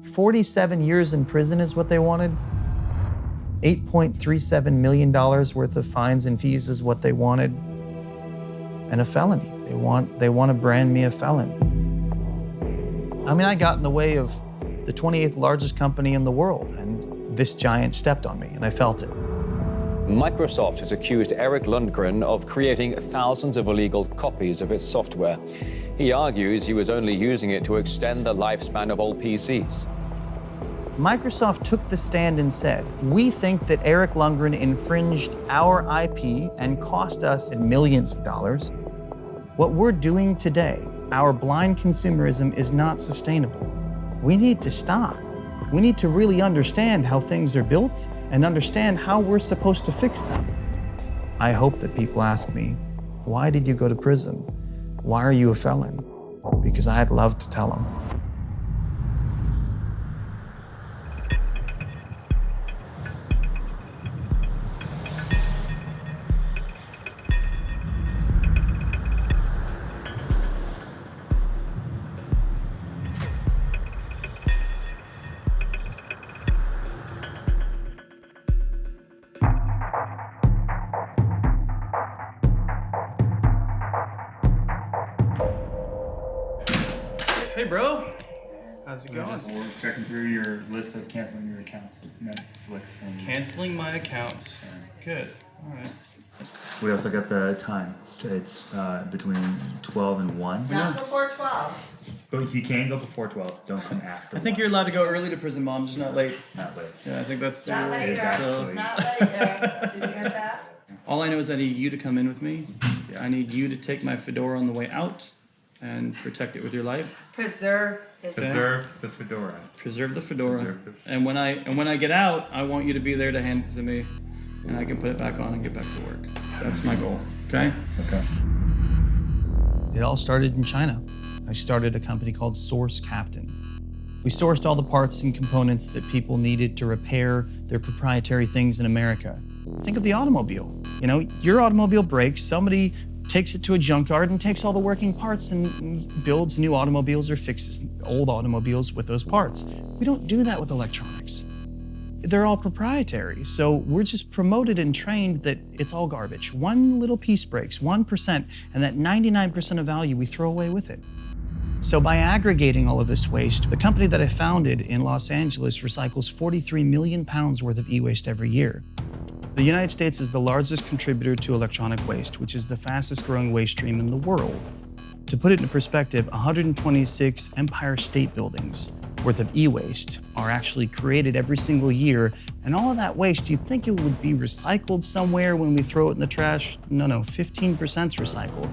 47 years in prison is what they wanted. $8.37 million worth of fines and fees is what they wanted. And a felony. They want to brand me a felon. I mean, I got in the way of the 28th largest company in the world, and this giant stepped on me, and I felt it. Microsoft has accused Eric Lundgren of creating thousands of illegal copies of its software. He argues he was only using it to extend the lifespan of old PCs. Microsoft took the stand and said, we think that Eric Lundgren infringed our IP and cost us millions of dollars. What we're doing today, our blind consumerism, is not sustainable. We need to stop. We need to really understand how things are built and understand how we're supposed to fix them. I hope that people ask me, why did you go to prison? Why are you a felon? Because I'd love to tell them. Hey, bro. How's it going? We're checking through your list of canceling your accounts with Netflix and Canceling my accounts. Good. All right. we also got the time. It's between 12 and 1. Not before 12. But you can go before 12. Don't come after. I think 1. you're allowed to go early to prison, Mom, just not late. Not late. Yeah, I think that's the Not rule. later. Exactly. Not later. Did you hear that? All I know is I need you to come in with me. I need you to take my fedora on the way out and protect it with your life. Preserve his Preserve the fedora. Preserve the fedora. Preserve the- And when I get out, I want you to be there to hand it to me, and I can put it back on and get back to work. That's my goal. Okay? Okay. It all started in China. I started a company called Source Captain. We sourced all the parts and components that people needed to repair their proprietary things in America. Think of the automobile. You know, your automobile breaks, somebody takes it to a junkyard and takes all the working parts and builds new automobiles or fixes old automobiles with those parts. We don't do that with electronics. They're all proprietary. So we're just promoted and trained that it's all garbage. One little piece breaks, 1%, and that 99% of value we throw away with it. So by aggregating all of this waste, the company that I founded in Los Angeles recycles 43 million pounds worth of e-waste every year. The United States is the largest contributor to electronic waste, which is the fastest growing waste stream in the world. To put it in perspective, 126 Empire State Buildings worth of e-waste are actually created every single year. And all of that waste, you'd think it would be recycled somewhere when we throw it in the trash. No, 15% is recycled.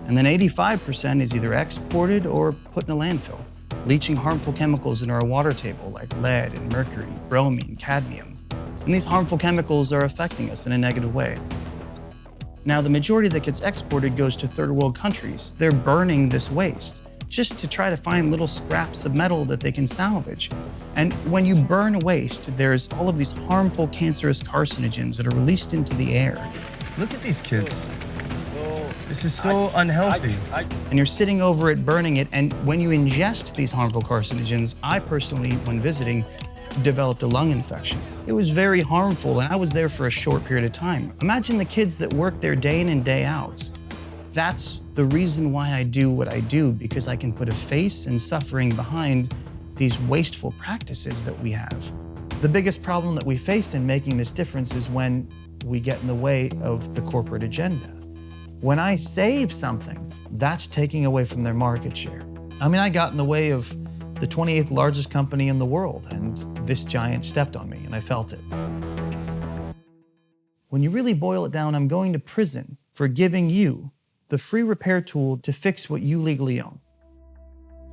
And then 85% is either exported or put in a landfill, leaching harmful chemicals in our water table like lead and mercury, bromine, cadmium. And these harmful chemicals are affecting us in a negative way. Now, the majority that gets exported goes to third world countries. They're burning this waste just to try to find little scraps of metal that they can salvage. And when you burn waste, there's all of these harmful cancerous carcinogens that are released into the air. Look at these kids. This is so unhealthy. And you're sitting over it, burning it, and when you ingest these harmful carcinogens, I personally, when visiting, developed a lung infection. It was very harmful, and I was there for a short period of time. Imagine the kids that work there day in and day out. That's the reason why I do what I do, because I can put a face and suffering behind these wasteful practices that we have. The biggest problem that we face in making this difference is when we get in the way of the corporate agenda. When I save something, that's taking away from their market share. I mean, I got in the way of the 28th largest company in the world, and this giant stepped on me, and I felt it. When you really boil it down, I'm going to prison for giving you the free repair tool to fix what you legally own.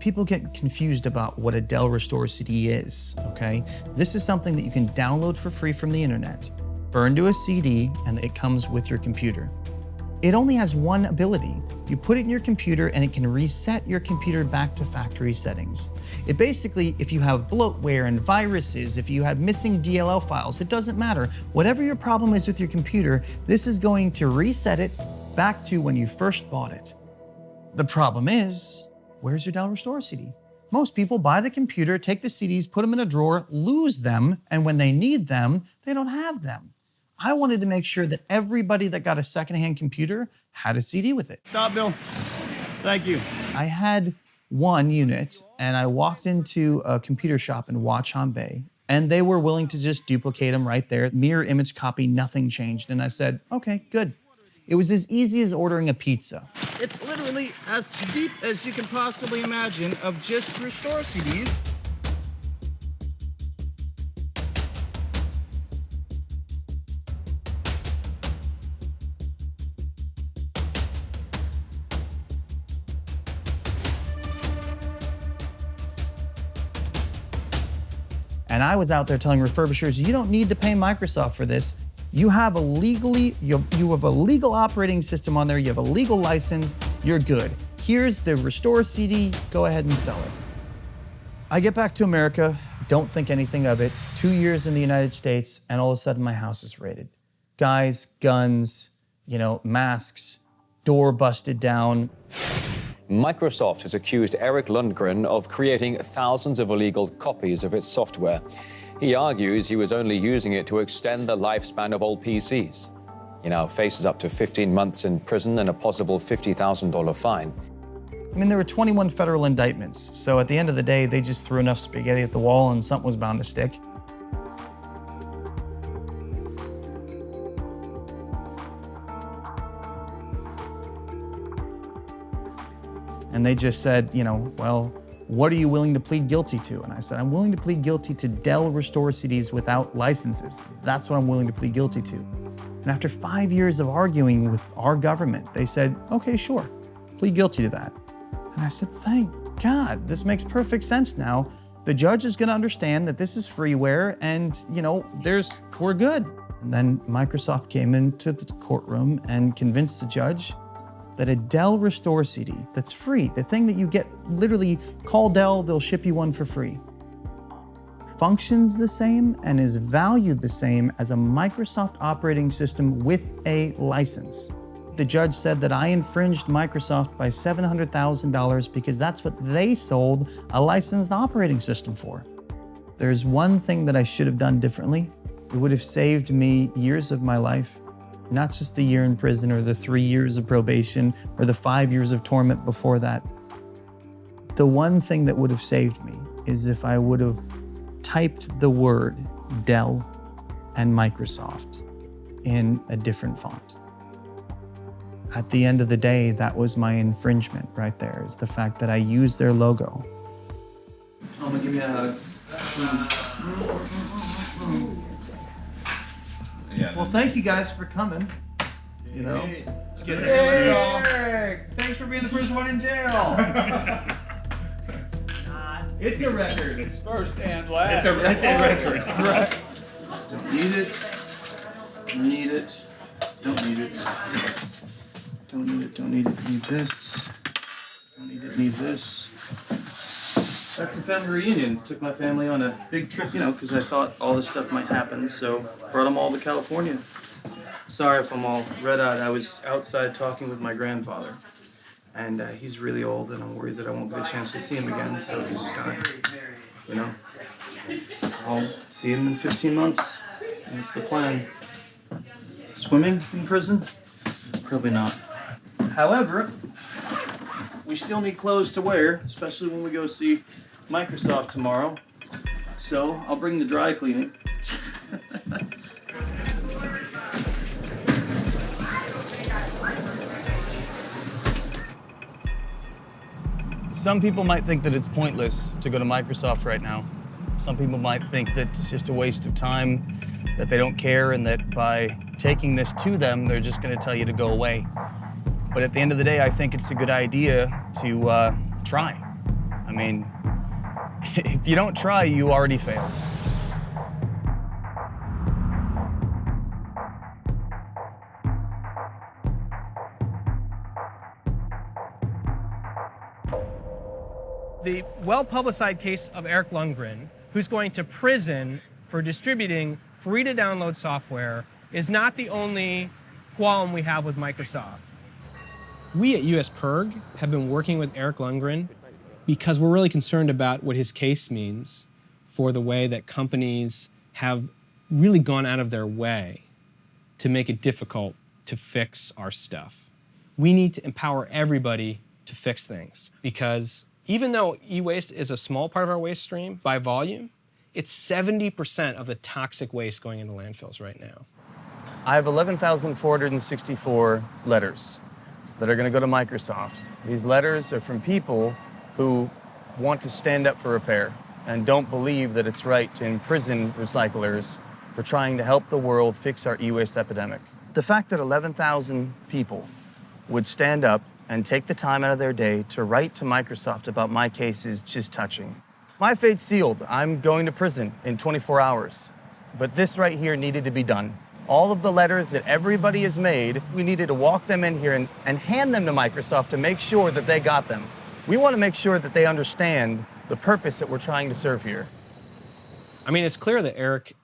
People get confused about what a Dell Restorer CD is, okay? This is something that you can download for free from the internet, burn to a CD, and it comes with your computer. It only has one ability. You put it in your computer and it can reset your computer back to factory settings. It basically, if you have bloatware and viruses, if you have missing DLL files, it doesn't matter. Whatever your problem is with your computer, this is going to reset it back to when you first bought it. The problem is, where's your Dell Restorer CD? Most people buy the computer, take the CDs, put them in a drawer, lose them, and when they need them, they don't have them. I wanted to make sure that everybody that got a secondhand computer had a CD with it. Stop, Bill. Thank you. I had one unit, and I walked into a computer shop in Watchung Bay, and they were willing to just duplicate them right there. Mirror image copy, nothing changed. And I said, okay, good. It was as easy as ordering a pizza. It's literally as deep as you can possibly imagine of just Restore CDs. And I was out there telling refurbishers, you don't need to pay Microsoft for this. You have a you have a legal operating system on there, you have a legal license, you're good. Here's the Restore CD, go ahead and sell it. I get back to America, don't think anything of it. 2 years in the United States, and all of a sudden my house is raided. Guys, guns, masks, door busted down. Microsoft has accused Eric Lundgren of creating thousands of illegal copies of its software. He argues he was only using it to extend the lifespan of old PCs. He now faces up to 15 months in prison and a possible $50,000 fine. I mean, there were 21 federal indictments, so at the end of the day, they just threw enough spaghetti at the wall and something was bound to stick. And they just said, well, what are you willing to plead guilty to? And I said, I'm willing to plead guilty to Dell Restorer CDs without licenses. That's what I'm willing to plead guilty to. And after 5 years of arguing with our government, they said, okay, sure, plead guilty to that. And I said, thank God, this makes perfect sense now. The judge is gonna understand that this is freeware and, we're good. And then Microsoft came into the courtroom and convinced the judge that a Dell Restorer CD that's free, the thing that you get, literally call Dell, they'll ship you one for free, functions the same and is valued the same as a Microsoft operating system with a license. The judge said that I infringed Microsoft by $700,000 because that's what they sold a licensed operating system for. There's one thing that I should have done differently. It would have saved me years of my life. Not just the year in prison or the 3 years of probation or the 5 years of torment before that. The one thing that would have saved me is if I would have typed the word Dell and Microsoft in a different font. At the end of the day, that was my infringement right there, is the fact that I used their logo. I'm gonna give you a Yeah. Well, thank you guys for coming. Let's get it. Eric, thanks for being the first one in jail. It's a record. It's first and last. It's a record. Right. Don't need it. Need it. Don't need it. Don't need it. Don't need it. Need this. Don't need it. Need this. That's a family reunion. Took my family on a big trip, because I thought all this stuff might happen, so brought them all to California. Sorry if I'm all red-eyed. I was outside talking with my grandfather, and he's really old, and I'm worried that I won't get a chance to see him again, so we just gotta, I'll see him in 15 months. That's the plan. Swimming in prison? Probably not. However, we still need clothes to wear, especially when we go see Microsoft tomorrow. So I'll bring the dry cleaning. Some people might think that it's pointless to go to Microsoft right now. Some people might think that it's just a waste of time, that they don't care, and that by taking this to them, they're just gonna tell you to go away. But at the end of the day, I think it's a good idea to try. I mean, if you don't try, you already failed. The well-publicized case of Eric Lundgren, who's going to prison for distributing free-to-download software, is not the only qualm we have with Microsoft. We at US Perg have been working with Eric Lundgren because we're really concerned about what his case means for the way that companies have really gone out of their way to make it difficult to fix our stuff. We need to empower everybody to fix things, because even though e-waste is a small part of our waste stream by volume, it's 70% of the toxic waste going into landfills right now. I have 11,464 letters that are going to go to Microsoft. These letters are from people who want to stand up for repair and don't believe that it's right to imprison recyclers for trying to help the world fix our e-waste epidemic. The fact that 11,000 people would stand up and take the time out of their day to write to Microsoft about my case is just touching. My fate's sealed. I'm going to prison in 24 hours. But this right here needed to be done. All of the letters that everybody has made, we needed to walk them in here and hand them to Microsoft to make sure that they got them. We want to make sure that they understand the purpose that we're trying to serve here. I mean, it's clear that Eric,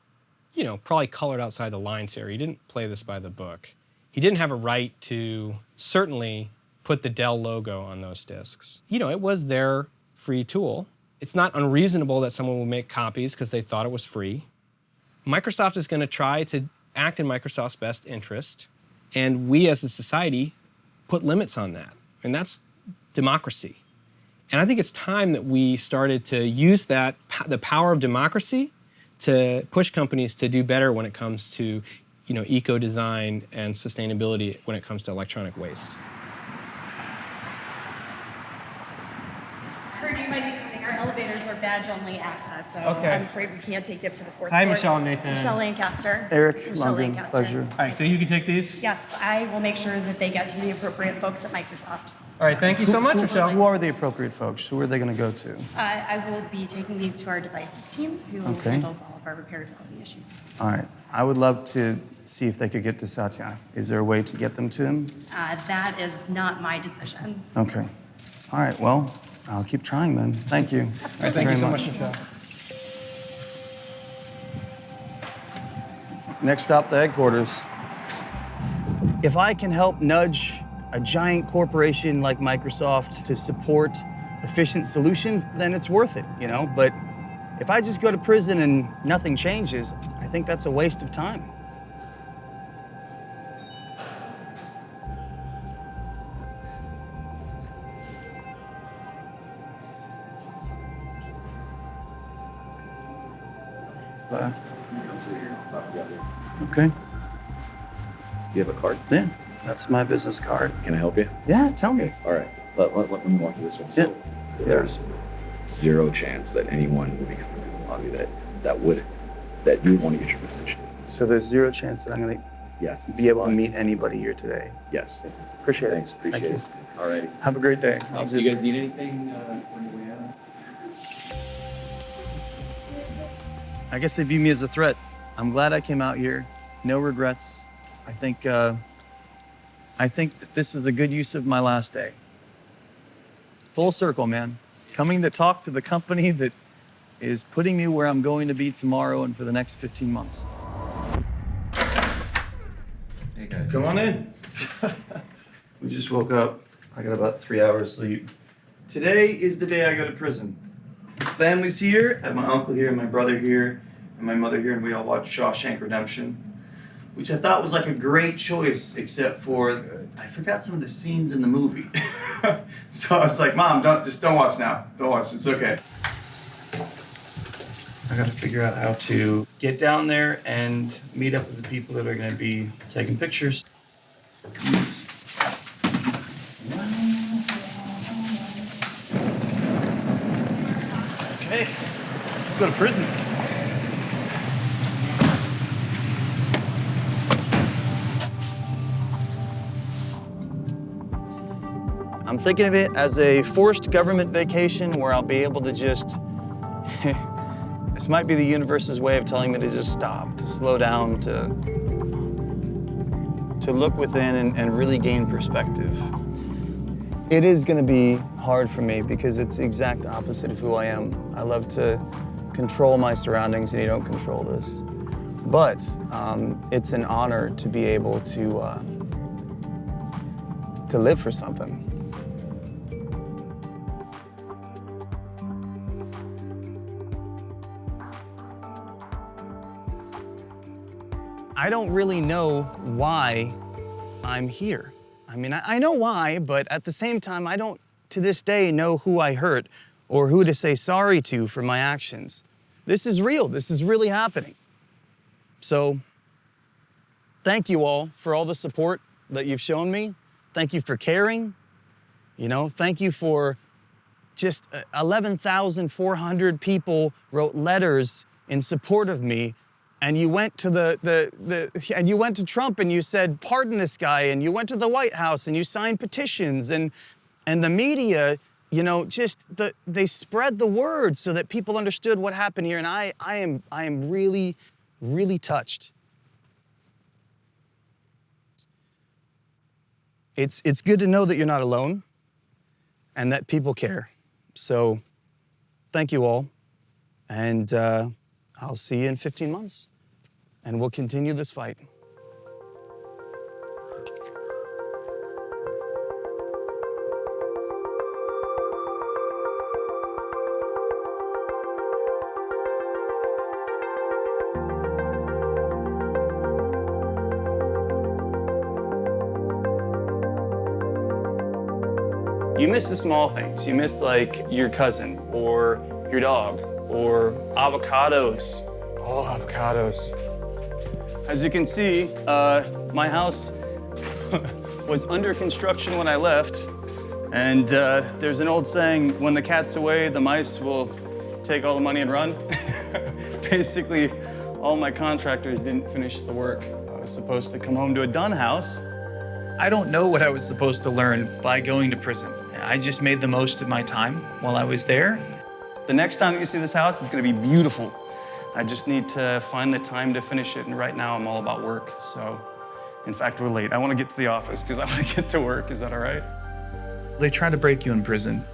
probably colored outside the lines here. He didn't play this by the book. He didn't have a right to certainly put the Dell logo on those disks. It was their free tool. It's not unreasonable that someone would make copies because they thought it was free. Microsoft is going to try to act in Microsoft's best interest, and we as a society put limits on that. And that's democracy. And I think it's time that we started to use that, the power of democracy, to push companies to do better when it comes to eco-design and sustainability when it comes to electronic waste. Heard you might be coming. Our elevators are badge-only access, so Okay. I'm afraid we can't take you up to the fourth Hi, floor. Michelle and Nathan. Michelle Lancaster. Eric Michelle Lundgren, Lancaster. pleasure. All right, so you can take these? Yes, I will make sure that they get to the appropriate folks at Microsoft. All right, thank you so much, Michelle. Who are the appropriate folks? Who are they going to go to? I will be taking these to our devices team, who Okay. handles all of our repairability issues. All right. I would love to see if they could get to Satya. Is there a way to get them to him? That is not my decision. Okay. All right. Well, I'll keep trying then. Thank you. All right, thank you so much, Michelle. Next stop, the headquarters. If I can help nudge a giant corporation like Microsoft to support efficient solutions, then it's worth it, But if I just go to prison and nothing changes, I think that's a waste of time. Okay. You have a card? Yeah, that's my business card. Can I help you? Yeah, tell me. All right. Let me walk you this one. So there's zero chance that anyone would be coming to the lobby that you would want to get your message to. So there's zero chance that I'm going to Yes. be able to meet anybody here today. Yes. Appreciate Thanks. it. Appreciate Thank it. All right. you. Have a great day. Thanks. Do you guys need anything on your way out? I guess they view me as a threat. I'm glad I came out here. No regrets. I think that this is a good use of my last day. Full circle, man. Coming to talk to the company that is putting me where I'm going to be tomorrow and for the next 15 months. Hey guys. Come on in. We just woke up. I got about 3 hours sleep. Today is the day I go to prison. Family's here. I have my uncle here, my brother here, and my mother here, and we all watch Shawshank Redemption, which I thought was like a great choice, except for I forgot some of the scenes in the movie. So I was like, Mom, don't watch now. Don't watch. It's okay. I got to figure out how to get down there and meet up with the people that are going to be taking pictures. Okay, let's go to prison. I'm thinking of it as a forced government vacation where I'll be able to just this might be the universe's way of telling me to just stop, to slow down, to look within and really gain perspective. It is going to be hard for me because it's the exact opposite of who I am. I love to control my surroundings, and you don't control this. But it's an honor to be able to live for something. I don't really know why I'm here. I mean, I know why, but at the same time, I don't, to this day, know who I hurt or who to say sorry to for my actions. This is real. This is really happening. So, thank you all for all the support that you've shown me. Thank you for caring. You know, thank you for just 11,400 people wrote letters in support of me. And you went to and you went to Trump and you said, pardon this guy. And you went to the White House and you signed petitions. And the media, you know, they spread the word so that people understood what happened here. And I am really, really touched. It's good to know that you're not alone and that people care. So thank you all. And I'll see you in 15 months. And we'll continue this fight. You miss the small things. You miss like your cousin or your dog or avocados. Oh, avocados. As you can see, my house was under construction when I left. And there's an old saying, when the cat's away, the mice will take all the money and run. Basically, all my contractors didn't finish the work. I was supposed to come home to a done house. I don't know what I was supposed to learn by going to prison. I just made the most of my time while I was there. The next time that you see this house, it's gonna be beautiful. I just need to find the time to finish it, and right now I'm all about work, so. In fact, we're late. I wanna get to the office because I wanna get to work. Is that all right? They try to break you in prison.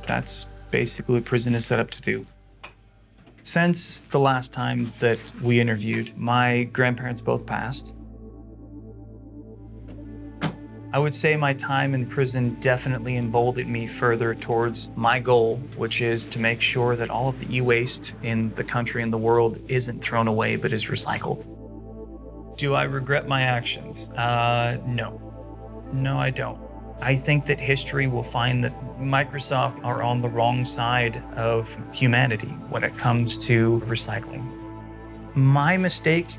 That's basically what prison is set up to do. Since the last time that we interviewed, my grandparents both passed. I would say my time in prison definitely emboldened me further towards my goal, which is to make sure that all of the e-waste in the country and the world isn't thrown away, but is recycled. Do I regret my actions? No. No, I don't. I think that history will find that Microsoft are on the wrong side of humanity when it comes to recycling. My mistake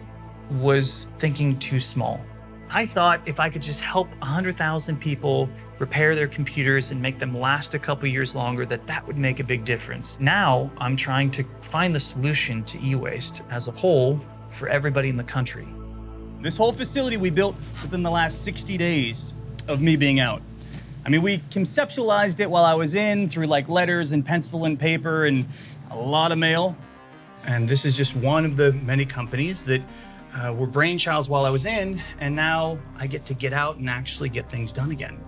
was thinking too small. I thought if I could just help 100,000 people repair their computers and make them last a couple years longer, that would make a big difference. Now, I'm trying to find the solution to e-waste as a whole for everybody in the country. This whole facility we built within the last 60 days of me being out. I mean, we conceptualized it while I was in through like letters and pencil and paper and a lot of mail. And this is just one of the many companies that were brainchilds while I was in, and now I get out and actually get things done again.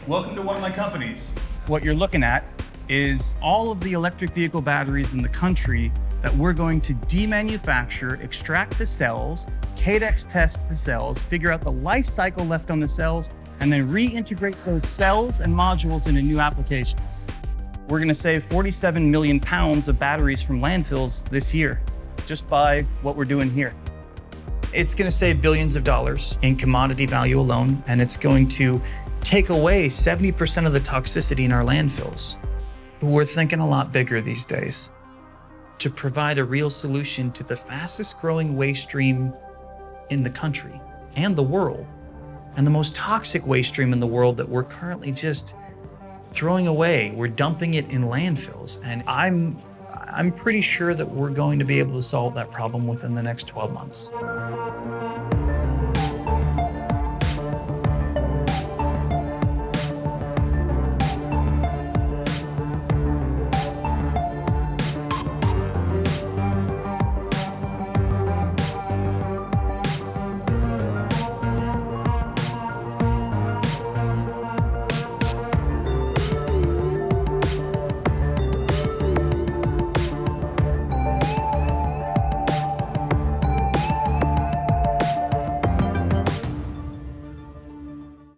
Welcome to one of my companies. What you're looking at is all of the electric vehicle batteries in the country that we're going to demanufacture, extract the cells, Cadex test the cells, figure out the life cycle left on the cells, and then reintegrate those cells and modules into new applications. We're gonna save 47 million pounds of batteries from landfills this year, just by what we're doing here. It's gonna save billions of dollars in commodity value alone, and it's going to take away 70% of the toxicity in our landfills. We're thinking a lot bigger these days to provide a real solution to the fastest growing waste stream in the country and the world, and the most toxic waste stream in the world that we're currently just throwing away. We're dumping it in landfills, and I'm pretty sure that we're going to be able to solve that problem within the next 12 months.